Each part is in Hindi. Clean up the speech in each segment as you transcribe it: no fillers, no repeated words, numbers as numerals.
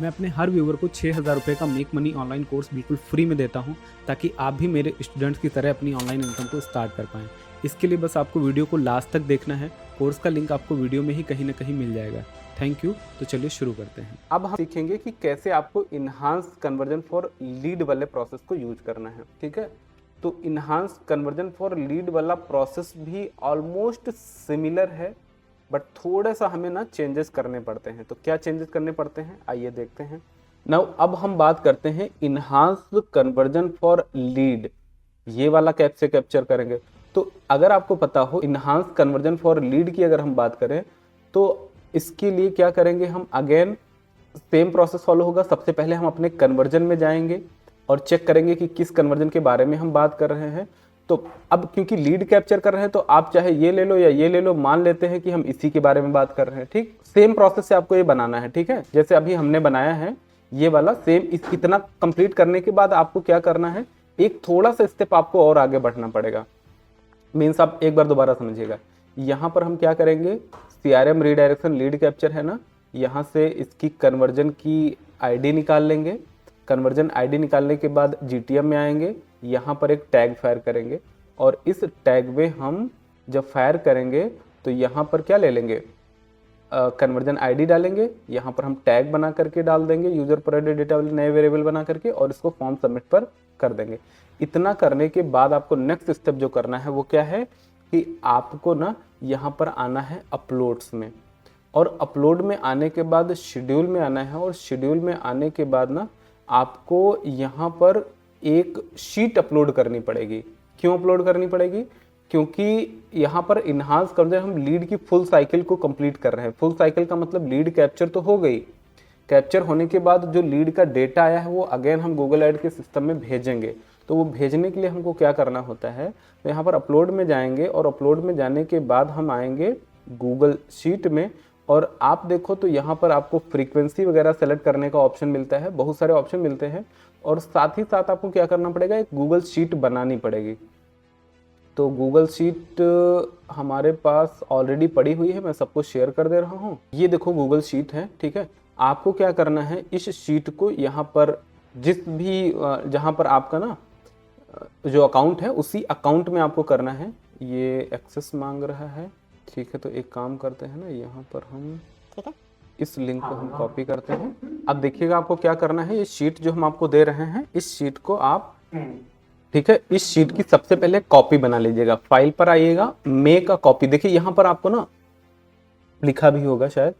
मैं अपने हर व्यूवर को 6,000 रुपये का मेक मनी ऑनलाइन कोर्स बिल्कुल फ्री में देता हूं, ताकि आप भी मेरे स्टूडेंट्स की तरह अपनी ऑनलाइन इनकम को स्टार्ट कर पाएँ। इसके लिए बस आपको वीडियो को लास्ट तक देखना है। कोर्स का लिंक आपको वीडियो में ही कहीं ना कहीं मिल जाएगा। Thank you. तो चलिए शुरू करते हैं। अब हम सीखेंगे कि कैसे आपको इन्हांस कन्वर्जन फॉर लीड वाले प्रोसेस को यूज करना है। ठीक है, तो इन्हांस कन्वर्जन फॉर लीड वाला प्रोसेस भी ऑलमोस्ट सिमिलर है, बट थोड़ा सा हमें ना चेंजेस करने पड़ते हैं। तो क्या चेंजेस करने पड़ते हैं, आइए देखते हैं। नाउ अब हम बात करते हैं इन्हांस कन्वर्जन फॉर लीड, ये वाला कैसे कैप्चर करेंगे। तो अगर आपको पता हो इन्हांस कन्वर्जन फॉर लीड की अगर हम बात करें, तो इसके लिए क्या करेंगे, हम अगेन सेम प्रोसेस फॉलो होगा। सबसे पहले हम अपने कन्वर्जन में जाएंगे और चेक करेंगे कि किस कन्वर्जन के बारे में हम बात कर रहे हैं। तो अब क्योंकि लीड कैप्चर कर रहे हैं, तो आप चाहे ये ले लो या ये ले लो, मान लेते हैं कि हम इसी के बारे में बात कर रहे हैं। ठीक, सेम प्रोसेस से आपको ये बनाना है। ठीक है, जैसे अभी हमने बनाया है ये वाला सेम, इतना कंप्लीट करने के बाद आपको क्या करना है, एक थोड़ा सा स्टेप आपको और आगे बढ़ना पड़ेगा। मीन्स आप एक बार दोबारा समझिएगा। यहाँ पर हम क्या करेंगे, CRM रीडायरेक्शन लीड कैप्चर है ना, यहाँ से इसकी कन्वर्जन की आईडी निकाल लेंगे। कन्वर्जन आईडी निकालने के बाद GTM में आएंगे, यहाँ पर एक टैग फायर करेंगे और इस टैग में हम जब फायर करेंगे तो यहाँ पर क्या ले लेंगे, कन्वर्जन आईडी डालेंगे। यहाँ पर हम टैग बना करके डाल देंगे, यूजर प्रोवाइडेड डेटा वाले नए वेरिएबल बना करके, और इसको फॉर्म सबमिट पर कर देंगे। इतना करने के बाद आपको नेक्स्ट स्टेप जो करना है वो क्या है कि आपको ना यहाँ पर आना है अपलोड्स में, और अपलोड में आने के बाद शेड्यूल में आना है, और शेड्यूल में आने के बाद ना आपको यहाँ पर एक शीट अपलोड करनी पड़ेगी। क्यों अपलोड करनी पड़ेगी, क्योंकि यहाँ पर इन्हांस कन्वर्जन हम लीड की फुल साइकिल को कंप्लीट कर रहे हैं। फुल साइकिल का मतलब लीड कैप्चर तो हो गई, कैप्चर होने के बाद जो लीड का डेटा आया है वो अगेन हम गूगल ऐड के सिस्टम में भेजेंगे। तो वो भेजने के लिए हमको क्या करना होता है, तो यहाँ पर अपलोड में जाएंगे, और अपलोड में जाने के बाद हम आएंगे गूगल शीट में, और आप देखो तो यहाँ पर आपको फ्रीक्वेंसी वगैरह सेलेक्ट करने का ऑप्शन मिलता है, बहुत सारे ऑप्शन मिलते हैं। और साथ ही साथ आपको क्या करना पड़ेगा, एक गूगल शीट बनानी पड़ेगी। तो गूगल शीट हमारे पास ऑलरेडी पड़ी हुई है, मैं सबको शेयर कर दे रहा हूँ। ये देखो गूगल शीट है। ठीक है, आपको क्या करना है, इस शीट को यहाँ पर जिस भी जहाँ पर आपका ना जो अकाउंट है उसी अकाउंट में आपको करना है। ये एक्सेस मांग रहा है। ठीक है, तो एक काम करते हैं ना, यहाँ पर हम ठीक है, इस लिंक को हम कॉपी करते हैं। अब देखिएगा आपको क्या करना है, ये शीट जो हम आपको दे रहे हैं, इस शीट को आप, ठीक है, इस शीट की सबसे पहले कॉपी बना लीजिएगा। फाइल पर आइएगा, मेक अ कॉपी। देखिए यहाँ पर आपको ना लिखा भी होगा शायद,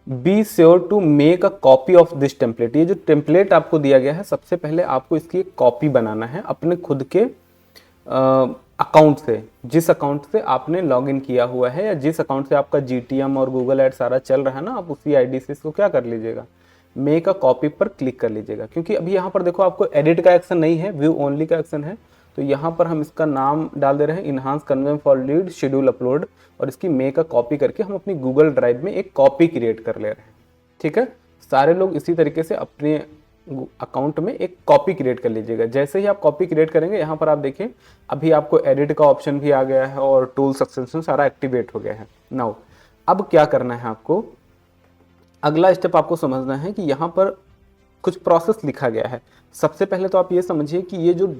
be sure to make a copy of this template. ये जो टेम्पलेट आपको दिया गया है, सबसे पहले आपको इसकी एक कॉपी बनाना है अपने खुद के अकाउंट से, जिस अकाउंट से आपने लॉगिन किया हुआ है, या जिस अकाउंट से आपका GTM और गूगल ऐड सारा चल रहा है ना, आप उसी आईडी से इसको क्या कर लीजिएगा, मेक अ कॉपी पर क्लिक कर लीजिएगा। क्योंकि अभी यहाँ पर देखो आपको एडिट का एक्शन नहीं है, व्यू ओनली का एक्शन है। तो यहाँ पर हम इसका नाम डाल दे रहे हैं enhance conversion for lead schedule upload, और इसकी मेक अ कॉपी करके हम अपनी गूगल ड्राइव में एक कॉपी क्रिएट कर ले रहे हैं। ठीक है, सारे लोग इसी तरीके से अपने अकाउंट में एक कॉपी क्रिएट कर लीजिएगा। जैसे ही आप कॉपी क्रिएट करेंगे, यहाँ पर आप देखिए अभी आपको एडिट का ऑप्शन भी आ गया है, और टूल्स एक्सटेंशन सारा एक्टिवेट हो गया है। नाउ अब क्या करना है आपको, अगला स्टेप आपको समझना है कि यहाँ पर कुछ प्रोसेस लिखा गया है। सबसे पहले तो आप ये समझिए कि ये जो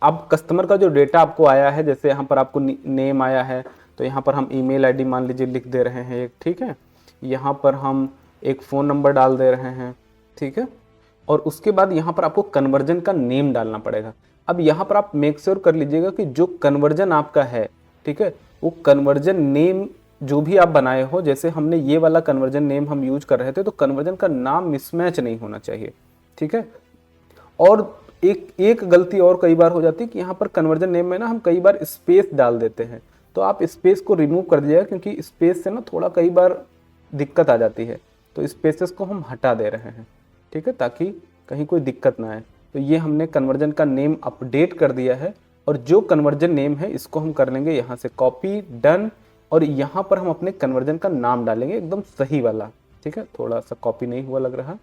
अब कस्टमर का जो डेटा आपको आया है, जैसे यहाँ पर आपको नेम आया है, तो यहाँ पर हम ईमेल आईडी मान लीजिए लिख दे रहे हैं एक। ठीक है, यहाँ पर हम एक फ़ोन नंबर डाल दे रहे हैं। ठीक है, और उसके बाद यहाँ पर आपको कन्वर्जन का नेम डालना पड़ेगा। अब यहाँ पर आप मेक श्योर कर लीजिएगा कि जो कन्वर्जन आपका है, ठीक है, वो कन्वर्जन नेम जो भी आप बनाए हो, जैसे हमने ये वाला कन्वर्जन नेम हम यूज कर रहे थे, तो कन्वर्जन का नाम मिसमैच नहीं होना चाहिए। ठीक है, और एक गलती और कई बार हो जाती है कि यहाँ पर कन्वर्जन नेम में ना हम कई बार स्पेस डाल देते हैं, तो आप स्पेस को रिमूव कर दीजिएगा, क्योंकि स्पेस से ना थोड़ा कई बार दिक्कत आ जाती है। तो स्पेसेस को हम हटा दे रहे हैं। ठीक है, ताकि कहीं कोई दिक्कत ना आए। तो ये हमने कन्वर्जन का नेम अपडेट कर दिया है, और जो कन्वर्जन नेम है इसको हम कर लेंगे यहाँ से कॉपी, डन, और यहाँ पर हम अपने कन्वर्जन का नाम डालेंगे एकदम सही वाला। ठीक है, थोड़ा सा कॉपी नहीं हुआ लग रहा,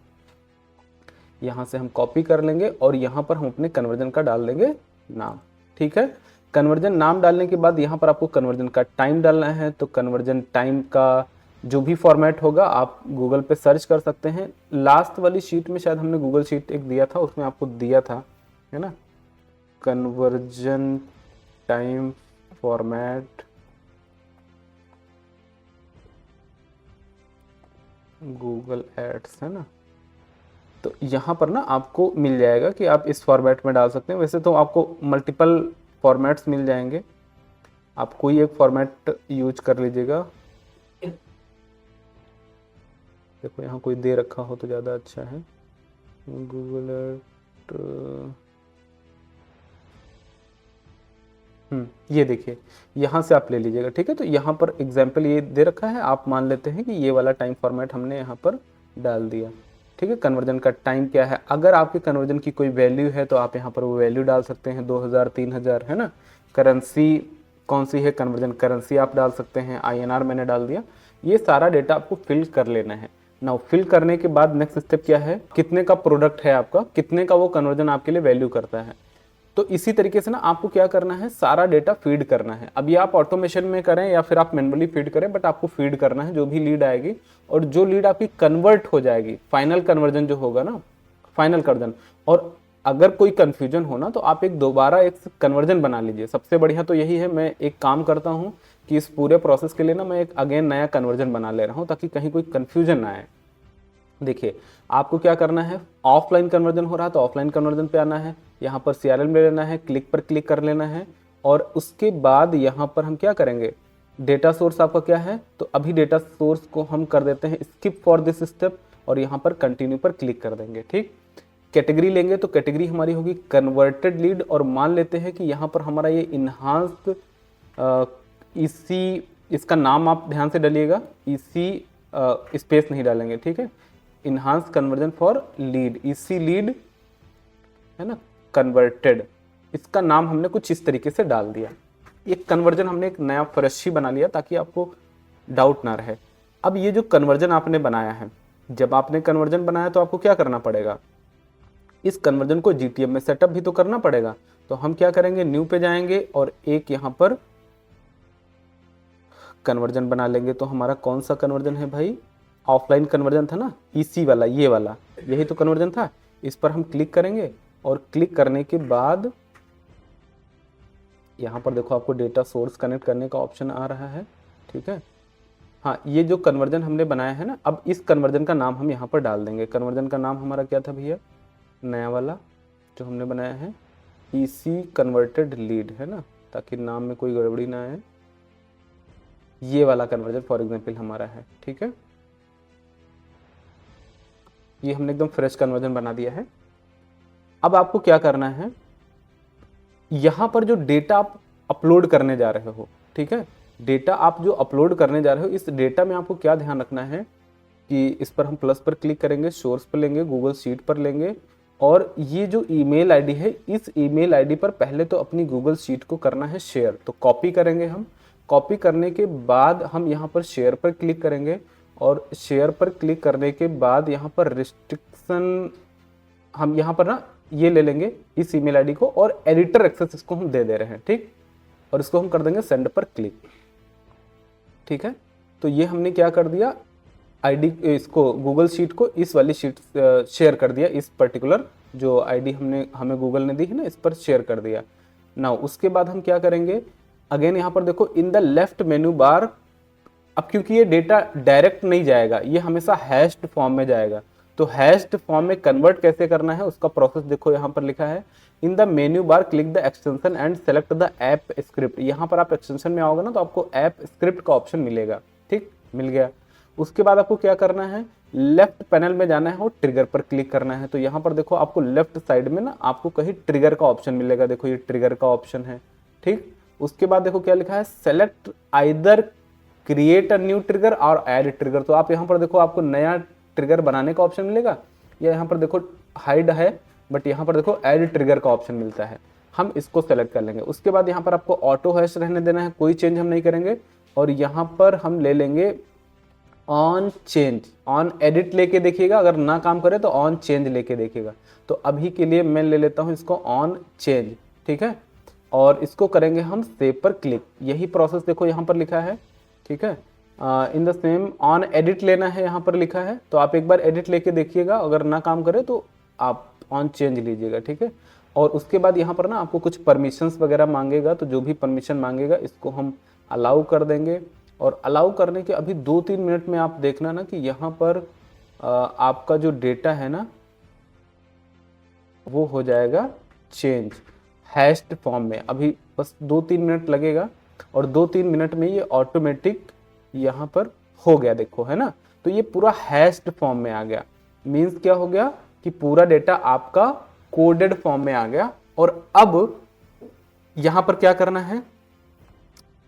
यहाँ से हम कॉपी कर लेंगे, और यहाँ पर हम अपने कन्वर्जन का डाल देंगे नाम। ठीक है, कन्वर्जन नाम डालने के बाद यहाँ पर आपको कन्वर्जन का टाइम डालना है। तो कन्वर्जन टाइम का जो भी फॉर्मेट होगा आप गूगल पे सर्च कर सकते हैं। लास्ट वाली शीट में शायद हमने गूगल शीट एक दिया था, उसमें आपको दिया था, है ना, conversion time format Google ads, है ना। तो यहाँ पर ना आपको मिल जाएगा कि आप इस फॉर्मेट में डाल सकते हैं। वैसे तो आपको मल्टीपल फॉर्मेट्स मिल जाएंगे, आप कोई एक फॉर्मेट यूज कर लीजिएगा। देखो यहाँ कोई दे रखा हो तो ज़्यादा अच्छा है, गूगल एड, ये देखिए यहाँ से आप ले लीजिएगा, ठीक है। तो यहाँ पर एग्जाम्पल ये दे रखा है, आप मान लेते हैं कि ये वाला टाइम फॉर्मेट हमने यहाँ पर डाल दिया, ठीक है। कन्वर्जन का टाइम क्या है, अगर आपके कन्वर्जन की कोई वैल्यू है तो आप यहाँ पर वो वैल्यू डाल सकते हैं, 2000 3000, है ना। करेंसी कौन सी है, कन्वर्जन करेंसी आप डाल सकते हैं, INR मैंने डाल दिया। ये सारा डेटा आपको फिल कर लेना है। नाउ फिल करने के बाद नेक्स्ट स्टेप क्या है, कितने का प्रोडक्ट है आपका, कितने का वो कन्वर्जन आपके लिए वैल्यू करता है। तो इसी तरीके से ना आपको क्या करना है, सारा डेटा फीड करना है। अब ये आप ऑटोमेशन में करें या फिर आप मैनुअली फीड करें, बट आपको फीड करना है जो भी लीड आएगी, और जो लीड आपकी कन्वर्ट हो जाएगी, फाइनल कन्वर्जन जो होगा ना, फाइनल कन्वर्जन। और अगर कोई कंफ्यूजन हो ना तो आप एक दोबारा एक कन्वर्जन बना लीजिए। सबसे बढ़िया तो यही है, मैं एक काम करता हूँ कि इस पूरे प्रोसेस के लिए ना मैं एक अगेन नया कन्वर्जन बना ले रहा हूँ, ताकि कहीं कोई कन्फ्यूजन ना आए। देखिए आपको क्या करना है, ऑफलाइन कन्वर्जन हो रहा है तो ऑफलाइन कन्वर्जन पे आना है, यहाँ पर CRL ले लेना है, क्लिक पर क्लिक कर लेना है, और उसके बाद यहाँ पर हम क्या करेंगे, डेटा सोर्स आपका क्या है, तो अभी डेटा सोर्स को हम कर देते हैं स्किप फॉर दिस स्टेप, और यहाँ पर कंटिन्यू पर क्लिक कर देंगे, ठीक। कैटेगरी लेंगे तो कैटेगरी हमारी होगी कन्वर्टेड लीड, और मान लेते हैं कि यहाँ पर हमारा ये इन्हांस्ड, इसी इसका नाम आप ध्यान से डालिएगा, इसी स्पेस नहीं डालेंगे, ठीक है। इन्हांस कन्वर्जन फॉर लीड, इसी लीड, है ना, कन्वर्टेड, इसका नाम हमने कुछ इस तरीके से डाल दिया। एक कन्वर्जन हमने एक नया फ्रेश ही बना लिया ताकि आपको डाउट ना रहे। अब ये जो कन्वर्जन आपने बनाया है, जब आपने कन्वर्जन बनाया तो आपको क्या करना पड़ेगा, इस कन्वर्जन को GTM में सेटअप भी तो करना पड़ेगा। तो हम क्या करेंगे, न्यू पे जाएंगे और एक यहाँ पर कन्वर्जन बना लेंगे। तो हमारा कौन सा कन्वर्जन है भाई, ऑफलाइन कन्वर्जन था ना, EC वाला, ये वाला, यही तो कन्वर्जन था। इस पर हम क्लिक करेंगे, और क्लिक करने के बाद यहाँ पर देखो आपको डेटा सोर्स कनेक्ट करने का ऑप्शन आ रहा है, ठीक है। हाँ, ये जो कन्वर्जन हमने बनाया है ना, अब इस कन्वर्जन का नाम हम यहाँ पर डाल देंगे। कन्वर्जन का नाम हमारा क्या था भैया, नया वाला जो हमने बनाया है, EC कन्वर्टेड लीड, है ना, ताकि नाम में कोई गड़बड़ी ना आए। ये वाला कन्वर्जन फॉर एग्जाम्पल हमारा है, ठीक है। ये हमने एकदम फ्रेश कन्वर्जन बना दिया है। अब आपको क्या करना है, यहां पर जो डेटा आप अपलोड करने जा रहे हो, ठीक है, डेटा आप जो अपलोड करने जा रहे हो, इस डेटा में आपको क्या ध्यान रखना है कि इस पर हम प्लस पर क्लिक करेंगे, सोर्स पर लेंगे, गूगल शीट पर लेंगे, और ये जो ईमेल आईडी है, इस ईमेल आईडी पर पहले तो अपनी गूगल शीट को करना है शेयर। तो कॉपी करेंगे हम, कॉपी करने के बाद हम यहाँ पर शेयर पर क्लिक करेंगे, और शेयर पर क्लिक करने के बाद यहाँ पर रिस्ट्रिक्शन, हम यहाँ पर ना ये ले लेंगे इस ईमेल आईडी को, और एडिटर एक्सेस इसको हम दे दे रहे हैं, ठीक। और इसको हम कर देंगे सेंड पर क्लिक, ठीक है। तो ये हमने क्या कर दिया, आईडी, इसको गूगल शीट को इस वाली शीट शेयर कर दिया, इस पर्टिकुलर जो आईडी हमें गूगल ने दी है ना, इस पर शेयर कर दिया। नाउ उसके बाद हम क्या करेंगे, अगेन यहाँ पर देखो in the left menu bar, अब क्योंकि ये डेटा डायरेक्ट नहीं जाएगा, ये हमेशा हैश्ड फॉर्म में जाएगा। तो हैश्ड फॉर्म में कन्वर्ट कैसे करना है उसका प्रोसेस देखो, यहाँ पर लिखा है in the menu bar click the extension and select the app script. यहाँ पर आप एक्सटेंशन में आओगे ना तो आपको ऐप स्क्रिप्ट का ऑप्शन मिलेगा, ठीक, मिल गया। उसके बाद आपको क्या करना है, लेफ्ट पैनल में जाना है और ट्रिगर पर क्लिक करना है। तो यहाँ पर देखो आपको लेफ्ट साइड में ना आपको कहीं ट्रिगर का ऑप्शन मिलेगा, देखो ये ट्रिगर का ऑप्शन है, ठीक। उसके बाद देखो क्या लिखा है, select either create a new trigger और ऐड ट्रिगर। तो आप यहाँ पर देखो आपको नया ट्रिगर बनाने का ऑप्शन मिलेगा, या यहाँ पर देखो हाइड है, बट यहाँ पर देखो ऐड ट्रिगर का ऑप्शन मिलता है, हम इसको सेलेक्ट कर लेंगे। उसके बाद यहाँ पर आपको ऑटो हैश रहने देना है, कोई चेंज हम नहीं करेंगे, और यहाँ पर हम ले लेंगे ऑन चेंज, ऑन एडिट लेके देखिएगा, अगर ना काम करे तो ऑन चेंज लेके देखिएगा। तो अभी के लिए मैं ले लेता हूँ इसको ऑन चेंज, ठीक है, और इसको करेंगे हम सेव पर क्लिक। यही प्रोसेस देखो यहाँ पर लिखा है, ठीक है, in the same on edit लेना है, यहाँ पर लिखा है, तो आप एक बार एडिट लेके देखिएगा, अगर ना काम करे तो आप ऑन चेंज लीजिएगा, ठीक है। और उसके बाद यहाँ पर ना आपको कुछ परमिशंस वगैरह मांगेगा, तो जो भी परमिशन मांगेगा इसको हम अलाउ कर देंगे। और अलाउ करने के अभी 2-3 मिनट में आप देखना ना कि यहाँ पर आपका जो डेटा है ना वो हो जाएगा चेंज हैश्ड फॉर्म में। अभी बस 2-3 मिनट लगेगा और 2-3 मिनट में ये ऑटोमेटिक यहाँ पर हो गया, देखो है ना। तो ये पूरा हैश्ड फॉर्म में आ गया। मीन्स क्या हो गया कि पूरा डेटा आपका कोडेड फॉर्म में आ गया। और अब यहाँ पर क्या करना है,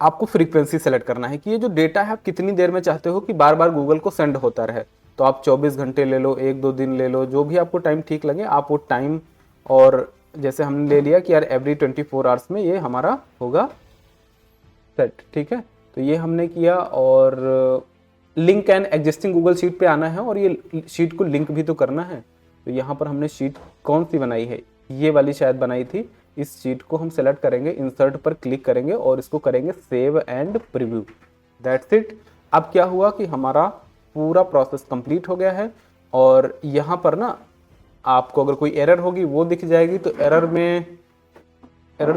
आपको फ्रीक्वेंसी सेलेक्ट करना है कि ये जो डेटा है आप कितनी देर में चाहते हो कि बार बार गूगल को सेंड होता रहे। तो आप 24 घंटे ले लो, 1-2 दिन ले लो, जो भी आपको टाइम ठीक लगे आप वो टाइम, और जैसे हमने ले लिया कि यार एवरी 24 आवर्स में ये हमारा होगा सेट, ठीक है। तो ये हमने किया। और link and existing Google sheet पे आना है और ये शीट को लिंक भी तो करना है। तो यहाँ पर हमने शीट कौन सी बनाई है, ये वाली शायद बनाई थी। इस शीट को हम सेलेक्ट करेंगे, इंसर्ट पर क्लिक करेंगे और इसको करेंगे save and preview. That's it. अब क्या हुआ कि हमारा पूरा प्रोसेस कंप्लीट हो गया है। और यहाँ पर ना आपको अगर कोई एरर होगी वो दिख जाएगी। तो एरर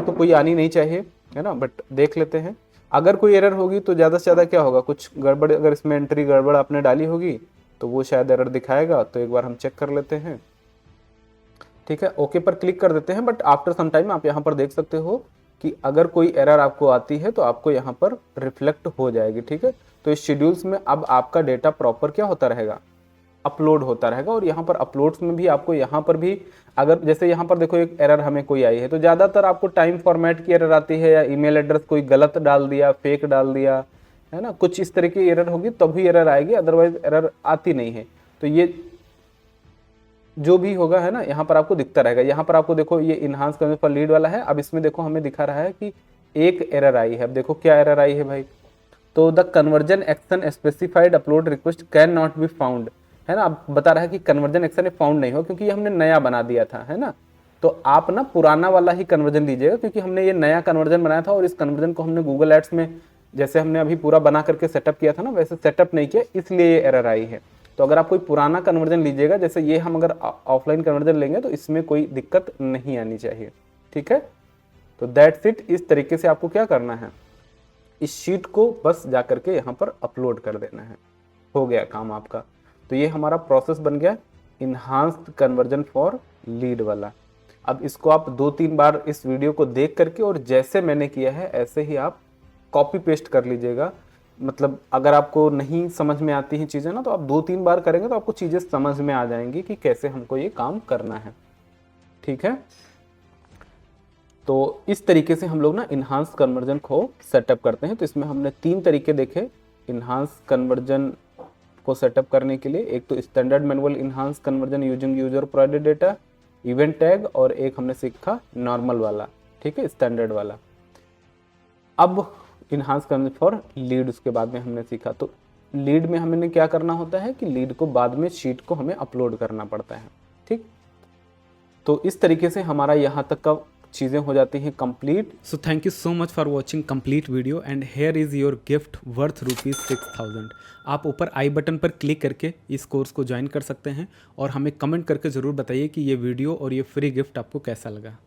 तो कोई आनी नहीं चाहिए, है ना, बट देख लेते हैं। अगर कोई एरर होगी तो ज़्यादा से ज़्यादा क्या होगा, कुछ गड़बड़, अगर इसमें एंट्री गड़बड़ आपने डाली होगी तो वो शायद एरर दिखाएगा। तो एक बार हम चेक कर लेते हैं, ठीक है। ओके पर क्लिक कर देते हैं। बट आफ्टर सम टाइम आप यहाँ पर देख सकते हो कि अगर कोई एरर आपको आती है तो आपको यहाँ पर रिफ्लेक्ट हो जाएगी, ठीक है। तो इस शेड्यूल्स में अब आपका डेटा प्रॉपर क्या होता रहेगा, अपलोड होता रहेगा। और यहाँ पर अपलोड्स में भी आपको यहाँ पर भी, अगर जैसे यहाँ पर देखो एक एरर हमें कोई आई है, तो ज़्यादातर आपको टाइम फॉर्मेट की एरर आती है या ईमेल एड्रेस कोई गलत डाल दिया, फेक डाल दिया, है ना, कुछ इस तरह की एरर होगी तभी एरर आएगी, अदरवाइज एरर आती नहीं है। तो ये जो भी होगा, है ना, यहाँ पर आपको दिखता रहेगा। यहाँ पर आपको देखो ये इनहांस करने पर लीड वाला है। अब इसमें देखो हमें दिखा रहा है कि एक एरर आई है। अब देखो क्या एरर आई है भाई, तो the conversion action specified upload request can not be found, है ना। अब बता रहा है कि कन्वर्जन एक्शन फाउंड नहीं हो क्योंकि ये हमने नया बना दिया था, है ना। तो आप ना पुराना वाला ही कन्वर्जन लीजिएगा क्योंकि हमने ये नया कन्वर्जन बनाया था और इस कन्वर्जन को हमने गूगल एड्स में जैसे हमने अभी पूरा बना करके सेटअप किया था ना, वैसे सेटअप नहीं किया, इसलिए ये एरर आई है। तो अगर आप कोई पुराना कन्वर्जन लीजिएगा, जैसे ये हम अगर ऑफलाइन कन्वर्जन लेंगे तो इसमें कोई दिक्कत नहीं आनी चाहिए, ठीक है। तो दैट्स इट। इस तरीके से आपको क्या करना है, इस शीट को बस जा करके यहाँ पर अपलोड कर देना है, हो गया काम आपका। तो ये हमारा प्रोसेस बन गया इन्हांस्ड कन्वर्जन फॉर लीड वाला। अब इसको आप 2-3 बार इस वीडियो को देख करके और जैसे मैंने किया है ऐसे ही आप कॉपी पेस्ट कर लीजिएगा। मतलब अगर आपको नहीं समझ में आती हैं चीज़ें ना, तो आप 2-3 बार करेंगे तो आपको चीज़ें समझ में आ जाएंगी कि कैसे हमको ये काम करना है, ठीक है। तो इस तरीके से हम लोग ना इन्हांस कन्वर्जन को सेटअप करते हैं। तो इसमें हमने 3 तरीके देखे इन्हांस कन्वर्जन को सेटअप करने के लिए। एक तो standard manual enhance conversion using user provided data, event tag, और एक हमने सीखा नॉर्मल वाला, ठीक है, स्टैंडर्ड वाला। अब इन्हांस कन्वर्जन फॉर लीड उसके बाद में हमने सीखा। तो लीड में हमने क्या करना होता है कि लीड को बाद में शीट को हमें अपलोड करना पड़ता है, ठीक। तो इस तरीके से हमारा यहाँ तक का चीज़ें हो जाती हैं complete. So thank you so much for watching complete video and here is your gift worth ₹6000। आप ऊपर आई बटन पर क्लिक करके इस कोर्स को ज्वाइन कर सकते हैं और हमें कमेंट करके ज़रूर बताइए कि ये वीडियो और ये फ्री गिफ्ट आपको कैसा लगा।